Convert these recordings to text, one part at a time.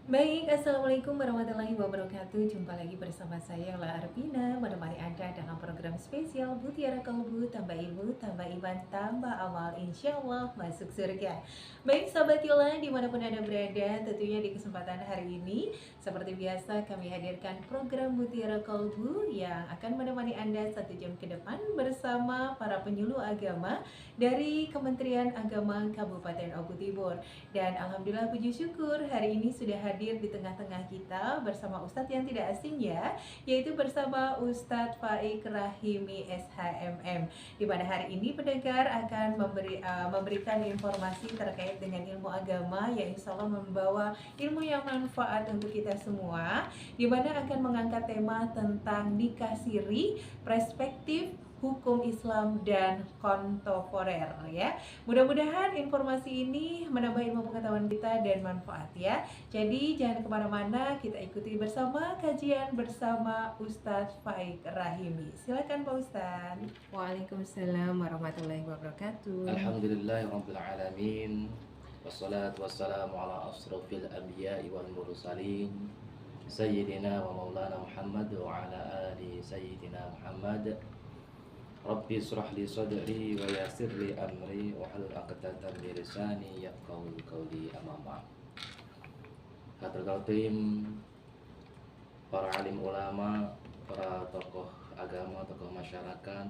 Baik, Assalamualaikum warahmatullahi wabarakatuh. Jumpa lagi bersama saya Yola Arvina, menemani Anda dalam program spesial Mutiara Kalbu, tambah ilmu, tambah iman, tambah amal, insya Allah masuk surga. Baik sahabat Yola, dimanapun Anda berada, tentunya di kesempatan hari ini, seperti biasa kami hadirkan program Mutiara Kalbu yang akan menemani Anda 1 jam ke depan bersama para penyuluh agama dari Kementerian Agama Kabupaten Oku Tibur. Dan alhamdulillah puji syukur hari ini sudah hadir di tengah-tengah kita bersama Ustadz yang tidak asing ya, yaitu bersama Ustadz Faik Rahimi SHMM. Di mana hari ini pendengar akan memberikan informasi terkait dengan ilmu agama yang insya Allah membawa ilmu yang manfaat untuk kita semua, di mana akan mengangkat tema tentang nikah siri, perspektif hukum Islam dan kontemporer ya. Mudah-mudahan informasi ini menambah ilmu pengetahuan kita dan manfaat ya. Jadi jangan kemana-mana, kita ikuti bersama kajian bersama Ustadz Faik Rahimi. Silakan Pak Ustadz. Waalaikumsalam warahmatullahi wabarakatuh. Alhamdulillahirabbil alamin. Wassalatu wassalamu ala asrofil anbiya'i wal mursalin Sayyidina wa maulana Muhammad wa ala ali Sayyidina Muhammad. Rabbi israh li sadri wa yassir li amri wa halul 'uqdatam min lisani yafqahu qawli, amma ba'd. Hadratul tim, para alim ulama, para tokoh agama, tokoh masyarakat,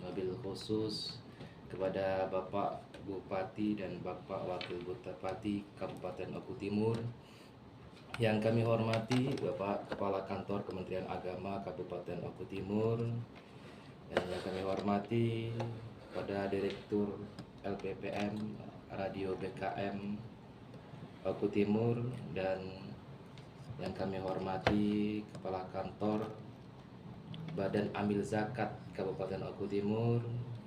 wabil khusus kepada Bapak Bupati dan Bapak Wakil Bupati Kabupaten Oku Timur yang kami hormati, Bapak Kepala Kantor Kementerian Agama Kabupaten Oku Timur, dan yang kami hormati pada Direktur LPPM Radio BKM Oku Timur, dan yang kami hormati Kepala Kantor Badan Amil Zakat Kabupaten Oku Timur,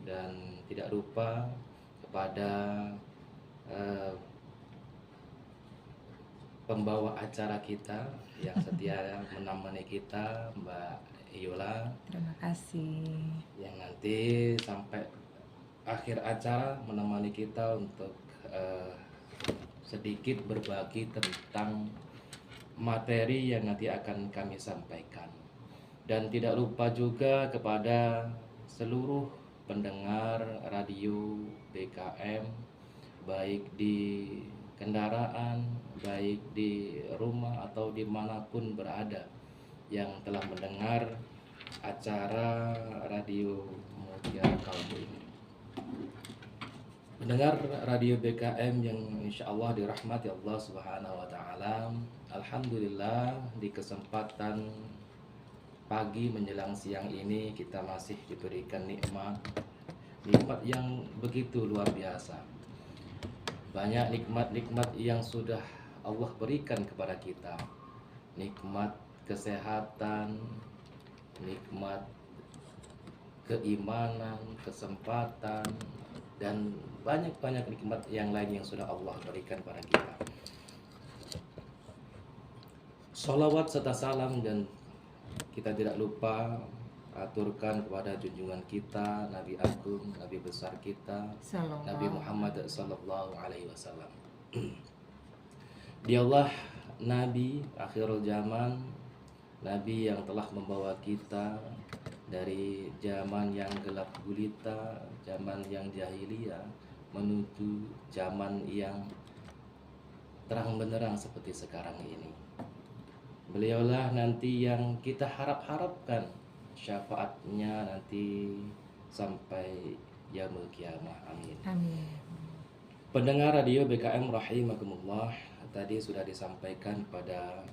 dan tidak lupa kepada pembawa acara kita yang setia menemani kita, Mbak Yola. Terima kasih. Yang nanti sampai akhir acara menemani kita untuk sedikit berbagi tentang materi yang nanti akan kami sampaikan. Dan tidak lupa juga kepada seluruh pendengar radio BKM, baik di kendaraan, baik di rumah atau dimanapun berada, yang telah mendengar acara radio Mutiara Kalbu ini. Mendengar radio BKM yang insya Allah dirahmati Allah Subhanahu wa Ta'ala, alhamdulillah di kesempatan pagi menjelang siang ini kita masih diberikan nikmat yang begitu luar biasa. Banyak nikmat-nikmat yang sudah Allah berikan kepada kita. Nikmat kesehatan, nikmat keimanan, kesempatan, dan banyak-banyak nikmat yang lain yang sudah Allah berikan pada kita. Salawat serta salam dan kita tidak lupa aturkan kepada junjungan kita, Nabi Agung, Nabi besar kita, Nabi Muhammad sallallahu alaihi wasallam. Dialah Nabi akhirul zaman, Nabi yang telah membawa kita dari zaman yang gelap gulita, zaman yang jahiliyah, menuju zaman yang terang benderang seperti sekarang ini. Beliaulah nanti yang kita harapkan syafaatnya nanti sampai yaumul kiamah. Amin. Amin. Pendengar radio BKM rahimakumullah, tadi sudah disampaikan pada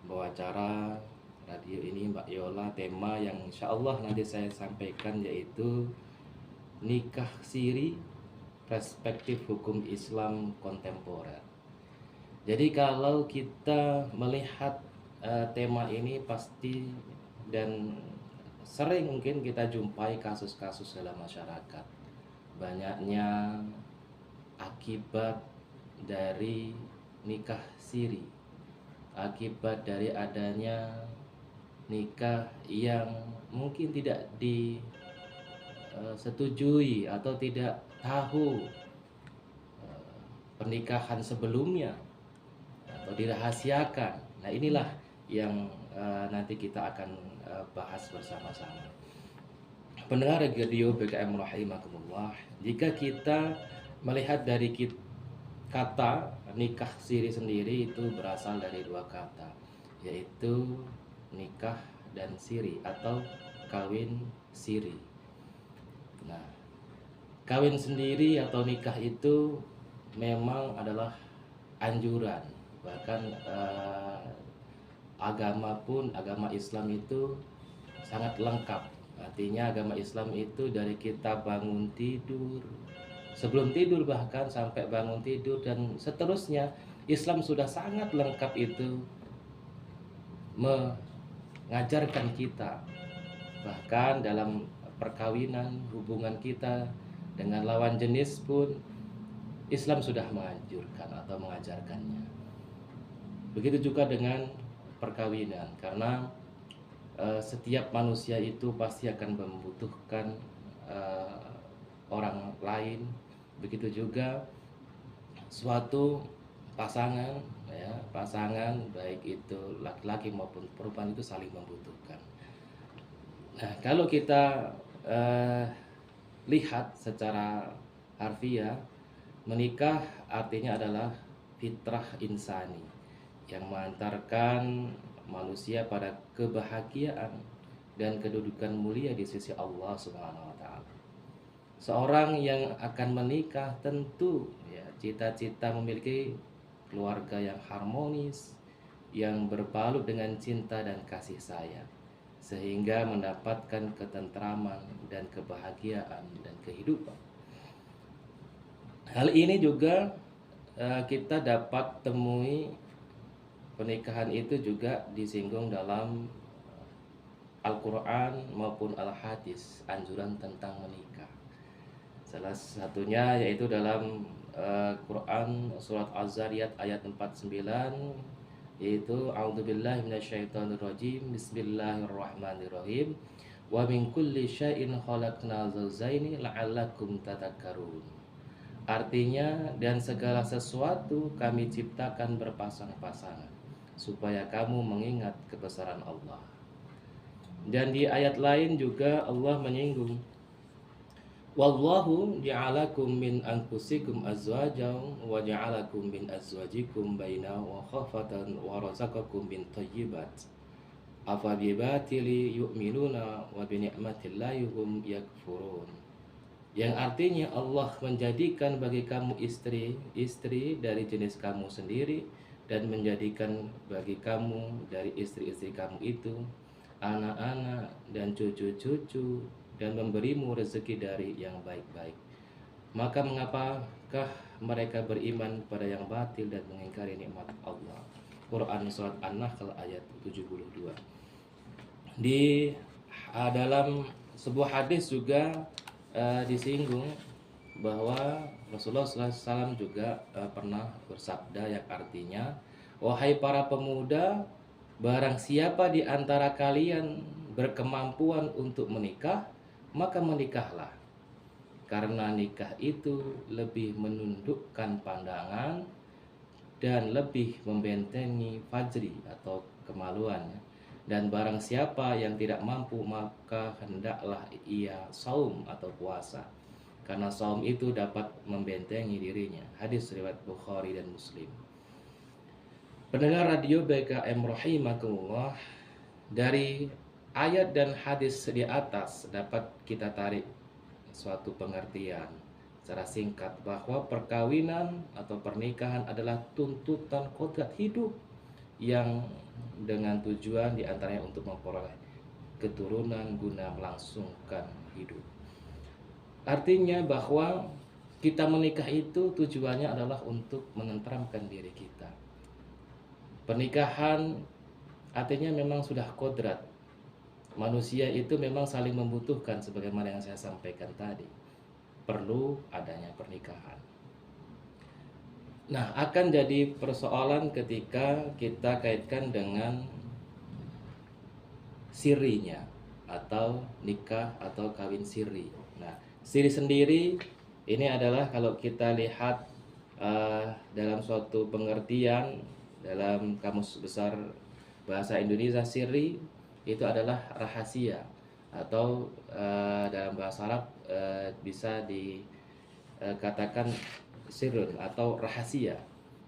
bahwa acara radio ini Mbak Yola, tema yang insya Allah nanti saya sampaikan yaitu nikah siri, perspektif hukum Islam kontemporer. Jadi kalau kita melihat tema ini pasti dan sering mungkin kita jumpai kasus-kasus dalam masyarakat, banyaknya akibat dari nikah siri, akibat dari adanya nikah yang mungkin tidak disetujui atau tidak tahu pernikahan sebelumnya, atau atau dirahasiakan. Nah, inilah yang nanti kita akan bahas bersama-sama. Pendengar radio BKM rahimakumullah, jika kita melihat dari kata nikah siri sendiri itu berasal dari dua kata, yaitu nikah dan siri atau kawin siri. Nah, kawin sendiri atau nikah itu memang adalah anjuran, bahkan agama Islam itu sangat lengkap. Artinya agama Islam itu dari kita bangun tidur, sebelum tidur bahkan sampai bangun tidur dan seterusnya, Islam sudah sangat lengkap itu mengajarkan kita. Bahkan dalam perkawinan, hubungan kita dengan lawan jenis pun Islam sudah menganjurkan atau mengajarkannya. Begitu juga dengan perkawinan, karena setiap manusia itu pasti akan membutuhkan orang lain. Begitu juga suatu pasangan, ya, pasangan baik itu laki-laki maupun perempuan itu saling membutuhkan. Nah, kalau kita lihat secara harfiah, menikah artinya adalah fitrah insani yang mengantarkan manusia pada kebahagiaan dan kedudukan mulia di sisi Allah Subhanahu wa taala. Seorang yang akan menikah tentu ya cita-cita memiliki keluarga yang harmonis, yang berbalut dengan cinta dan kasih sayang, sehingga mendapatkan ketentraman dan kebahagiaan dan kehidupan. Hal ini juga kita dapat temui. Pernikahan itu juga disinggung dalam Al-Quran maupun Al-Hadis, anjuran tentang menikah. Salah satunya yaitu dalam Quran surat Az-Zariyat ayat 49, yaitu a'udzubillahi minasyaitonirrajim, bismillahirrahmanirrahim, wa min kulli syai'in khalaqna zawjaini la'allakum tadhakkarun. Artinya, dan segala sesuatu kami ciptakan berpasang-pasangan supaya kamu mengingat kebesaran Allah. Dan di ayat lain juga Allah menyinggung, wallahu ja'alakum min anfusikum azwajan wa ja'alakum min azwajikum baina wa khafatan wa razaqakum min thayyibat afa bi batili yu'minuna wa bi ni'matillahi hum yakfurun. Yang artinya Allah menjadikan bagi kamu istri dari jenis kamu sendiri, dan menjadikan bagi kamu dari istri-istri kamu itu anak-anak dan cucu-cucu, dan memberimu rezeki dari yang baik-baik. Maka mengapakah mereka beriman pada yang batil dan mengingkari nikmat Allah? Quran surat An-Nahl ayat 72. Di dalam sebuah hadis juga disinggung bahwa Rasulullah SAW juga pernah bersabda yang artinya, wahai para pemuda, barang siapa di antara kalian berkemampuan untuk menikah, maka menikahlah. Karena nikah itu lebih menundukkan pandangan dan lebih membentengi fajri atau kemaluannya. Dan barang siapa yang tidak mampu, maka hendaklah ia saum atau puasa, karena saum itu dapat membentengi dirinya. Hadis riwayat Bukhari dan Muslim. Pendengar radio BKM rahimakumullah, dari ayat dan hadis di atas dapat kita tarik suatu pengertian secara singkat bahwa perkawinan atau pernikahan adalah tuntutan kodrat hidup yang dengan tujuan diantaranya untuk memperoleh keturunan guna melangsungkan hidup. Artinya bahwa kita menikah itu tujuannya adalah untuk menenteramkan diri kita. Pernikahan artinya memang sudah kodrat. Manusia itu memang saling membutuhkan, sebagaimana yang saya sampaikan tadi. Perlu adanya pernikahan. Nah, akan jadi persoalan ketika kita kaitkan dengan sirinya atau nikah atau kawin siri. Nah, siri sendiri ini adalah kalau kita lihat dalam suatu pengertian dalam Kamus Besar Bahasa Indonesia, sirri itu adalah rahasia atau dalam bahasa Arab bisa dikatakan sirrun atau rahasia.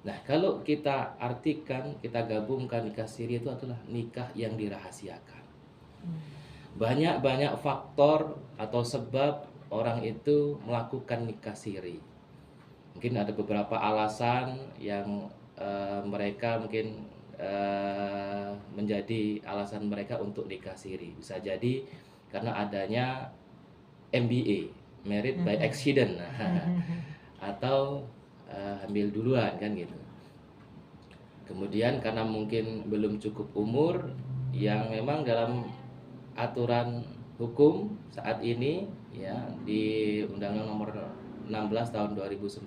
Nah, kalau kita artikan, kita gabungkan nikah siri itu adalah nikah yang dirahasiakan. Banyak faktor atau sebab orang itu melakukan nikah siri. Mungkin ada beberapa alasan yang mereka mungkin menjadi alasan mereka untuk nikah siri. Bisa jadi karena adanya MBA, married by accident, atau hamil duluan kan gitu. Kemudian karena mungkin belum cukup umur, yang memang dalam aturan hukum saat ini ya di Undang-Undang Nomor 16 tahun 2011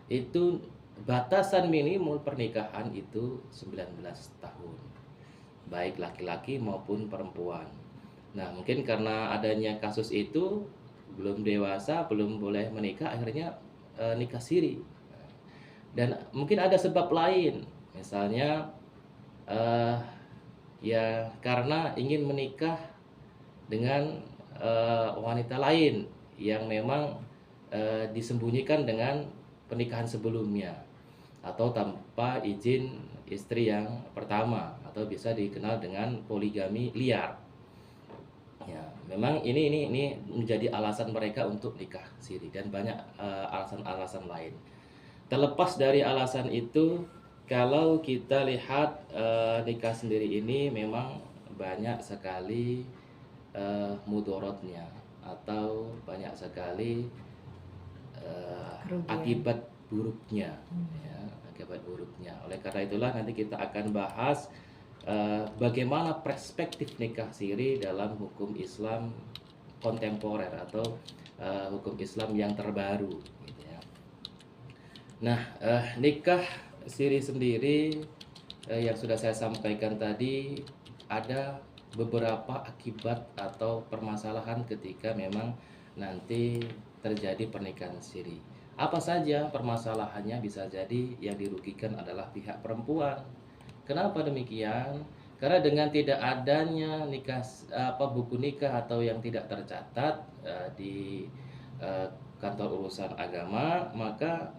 itu batasan minimal pernikahan itu 19 tahun, baik laki-laki maupun perempuan. Nah, mungkin karena adanya kasus itu belum dewasa, belum boleh menikah, akhirnya nikah siri. Dan mungkin ada sebab lain, misalnya ya karena ingin menikah dengan wanita lain yang memang disembunyikan dengan pernikahan sebelumnya atau tanpa izin istri yang pertama, atau bisa dikenal dengan poligami liar. Ya, memang ini menjadi alasan mereka untuk nikah siri, dan banyak alasan-alasan lain. Terlepas dari alasan itu, kalau kita lihat nikah sendiri ini memang banyak sekali mudorotnya atau banyak sekali akibat buruknya, ya, akibat buruknya. Oleh karena itulah nanti kita akan bahas bagaimana perspektif nikah siri dalam hukum Islam kontemporer atau hukum Islam yang terbaru, gitu ya. Nah, nikah siri sendiri yang sudah saya sampaikan tadi, ada beberapa akibat atau permasalahan ketika memang nanti terjadi pernikahan siri. Apa saja permasalahannya? Bisa jadi yang dirugikan adalah pihak perempuan. Kenapa demikian? Karena dengan tidak adanya nikah buku nikah atau yang tidak tercatat di kantor urusan agama, maka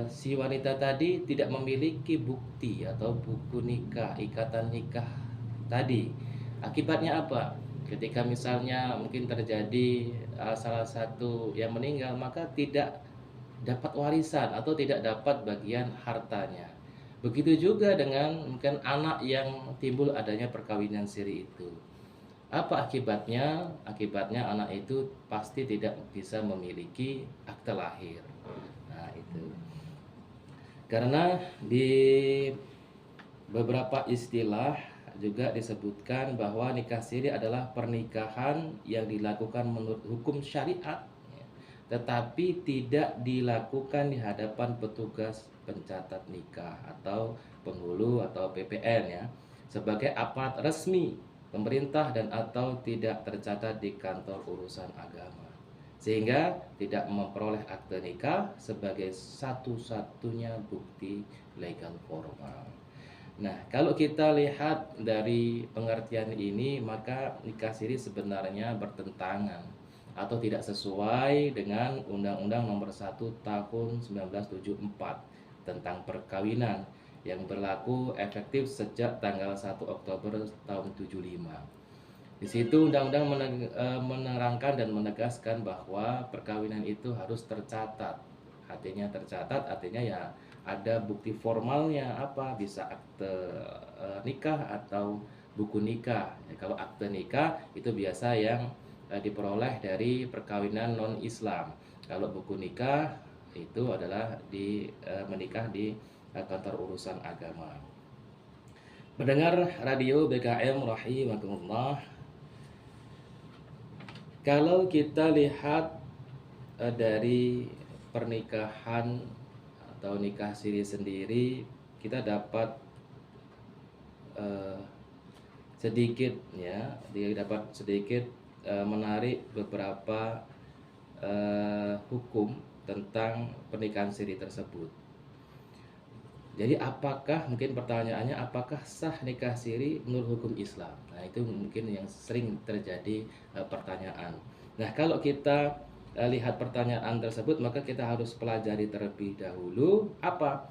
si wanita tadi tidak memiliki bukti atau buku nikah, ikatan nikah tadi. Akibatnya apa? Ketika misalnya mungkin terjadi salah satu yang meninggal, maka tidak dapat warisan atau tidak dapat bagian hartanya. Begitu juga dengan mungkin anak yang timbul adanya perkawinan siri itu. Apa akibatnya? Akibatnya anak itu pasti tidak bisa memiliki akte lahir. Nah, itu. Karena di beberapa istilah juga disebutkan bahwa nikah siri adalah pernikahan yang dilakukan menurut hukum syariat, tetapi tidak dilakukan di hadapan petugas pencatat nikah atau penghulu atau PPN, ya, sebagai aparat resmi pemerintah dan atau tidak tercatat di kantor urusan agama, sehingga tidak memperoleh akte nikah sebagai satu-satunya bukti legal formal. Nah, kalau kita lihat dari pengertian ini, maka nikah siri sebenarnya bertentangan atau tidak sesuai dengan Undang-Undang Nomor 1 Tahun 1974 tentang perkawinan yang berlaku efektif sejak tanggal 1 Oktober tahun 75. Di situ undang-undang menerangkan dan menegaskan bahwa perkawinan itu harus tercatat. Artinya tercatat, artinya ya ada bukti formalnya, apa bisa akte nikah atau buku nikah. Ya, kalau akte nikah itu biasa yang diperoleh dari perkawinan non Islam. Kalau buku nikah itu adalah menikah di kantor urusan agama. Pendengar radio BKM rahimakumullah, kalau kita lihat dari pernikahan atau nikah siri sendiri, kita dapat sedikit menarik beberapa hukum tentang pernikahan siri tersebut. Jadi apakah, mungkin pertanyaannya, apakah sah nikah siri menurut hukum Islam? Nah, itu mungkin yang sering terjadi pertanyaan. Nah, kalau kita lihat pertanyaan tersebut, maka kita harus pelajari terlebih dahulu apa?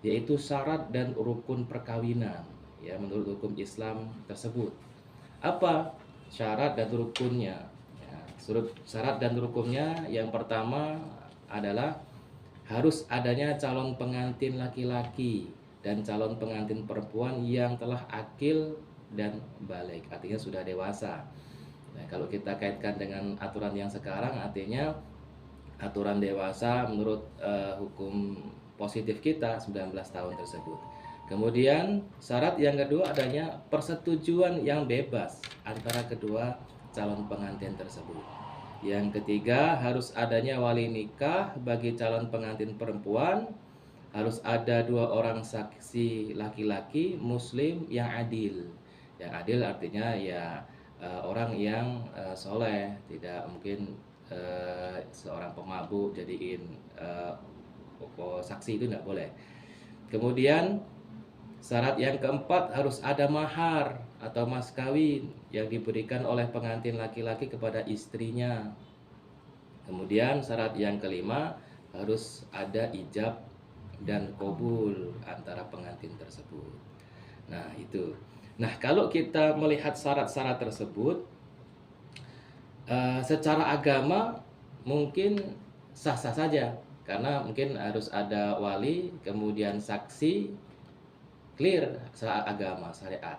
Yaitu syarat dan rukun perkawinan ya menurut hukum Islam tersebut. Apa syarat dan rukunnya? Ya, syarat dan rukunnya yang pertama adalah harus adanya calon pengantin laki-laki dan calon pengantin perempuan yang telah akil dan balik, artinya sudah dewasa. Nah, kalau kita kaitkan dengan aturan yang sekarang, artinya aturan dewasa menurut hukum positif kita 19 tahun tersebut. Kemudian syarat yang kedua adanya persetujuan yang bebas antara kedua calon pengantin tersebut. Yang ketiga, harus adanya wali nikah bagi calon pengantin perempuan. Harus ada 2 orang saksi laki-laki muslim yang adil. Yang adil artinya ya orang yang soleh, tidak mungkin seorang pemabuk jadiin saksi, itu tidak boleh. Kemudian syarat yang keempat, harus ada mahar atau mas kawin yang diberikan oleh pengantin laki-laki kepada istrinya. Kemudian syarat yang kelima, harus ada ijab dan qabul antara pengantin tersebut. Nah, itu. Nah, kalau kita melihat syarat-syarat tersebut, secara agama mungkin sah-sah saja, karena mungkin harus ada wali, kemudian saksi, clear secara agama, syariat.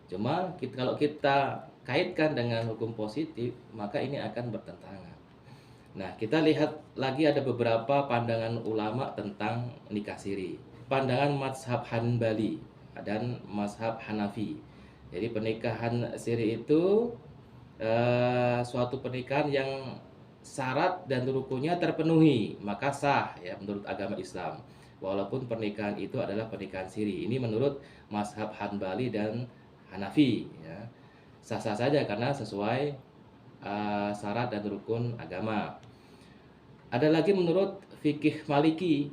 Cuma kalau kita kaitkan dengan hukum positif, maka ini akan bertentangan. Nah, kita lihat lagi ada beberapa pandangan ulama tentang nikah siri. Pandangan mazhab Hanbali dan mazhab Hanafi. Jadi pernikahan siri itu suatu pernikahan yang syarat dan rukunnya terpenuhi, maka sah ya menurut agama Islam. Walaupun pernikahan itu adalah pernikahan siri. Ini menurut mazhab Hanbali dan Hanafi ya. Sah-sah saja karena sesuai syarat dan rukun agama. Ada lagi menurut fikih Maliki,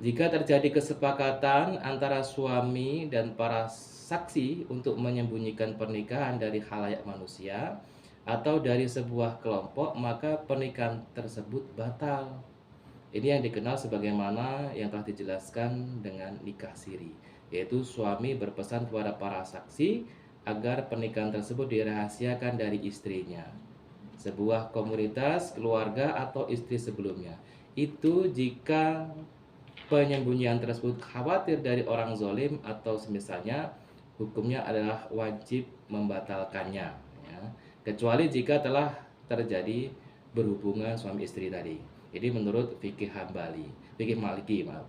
jika terjadi kesepakatan antara suami dan para saksi untuk menyembunyikan pernikahan dari khalayak manusia atau dari sebuah kelompok, maka pernikahan tersebut batal. Ini yang dikenal sebagaimana yang telah dijelaskan dengan nikah siri, yaitu suami berpesan kepada para saksi agar pernikahan tersebut dirahasiakan dari istrinya, sebuah komunitas, keluarga, atau istri sebelumnya. Itu jika penyembunyian tersebut khawatir dari orang zolim atau semisalnya, hukumnya adalah wajib membatalkannya ya. Kecuali jika telah terjadi berhubungan suami istri tadi. Jadi menurut fikih Hambali, fikih Maliki, maaf.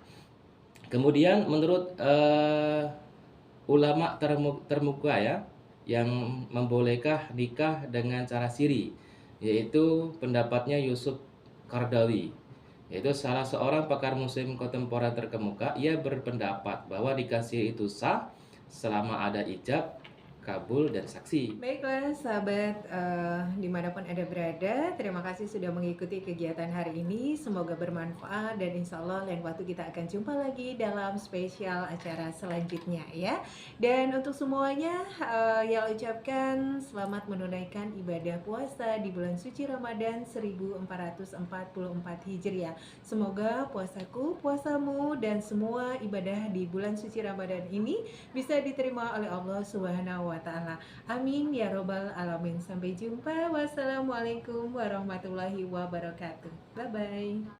Kemudian menurut ulama termuka ya, yang membolehkah nikah dengan cara siri, yaitu pendapatnya Yusuf Qaradawi, yaitu salah seorang pakar muslim kontemporer terkemuka. Ia berpendapat bahwa nikah siri itu sah selama ada ijab, kabul, dan saksi. Baiklah sahabat dimanapun Anda berada, terima kasih sudah mengikuti kegiatan hari ini. Semoga bermanfaat dan insya Allah lain waktu kita akan jumpa lagi dalam spesial acara selanjutnya ya. Dan untuk semuanya yang ucapkan selamat menunaikan ibadah puasa di bulan suci Ramadan 1444 Hijriah. Semoga puasaku, puasamu, dan semua ibadah di bulan suci Ramadan ini bisa diterima oleh Allah Subhanahu wa Ta'ala. Amin ya robbal alamin. Sampai jumpa. Wassalamualaikum warahmatullahi wabarakatuh. Bye bye.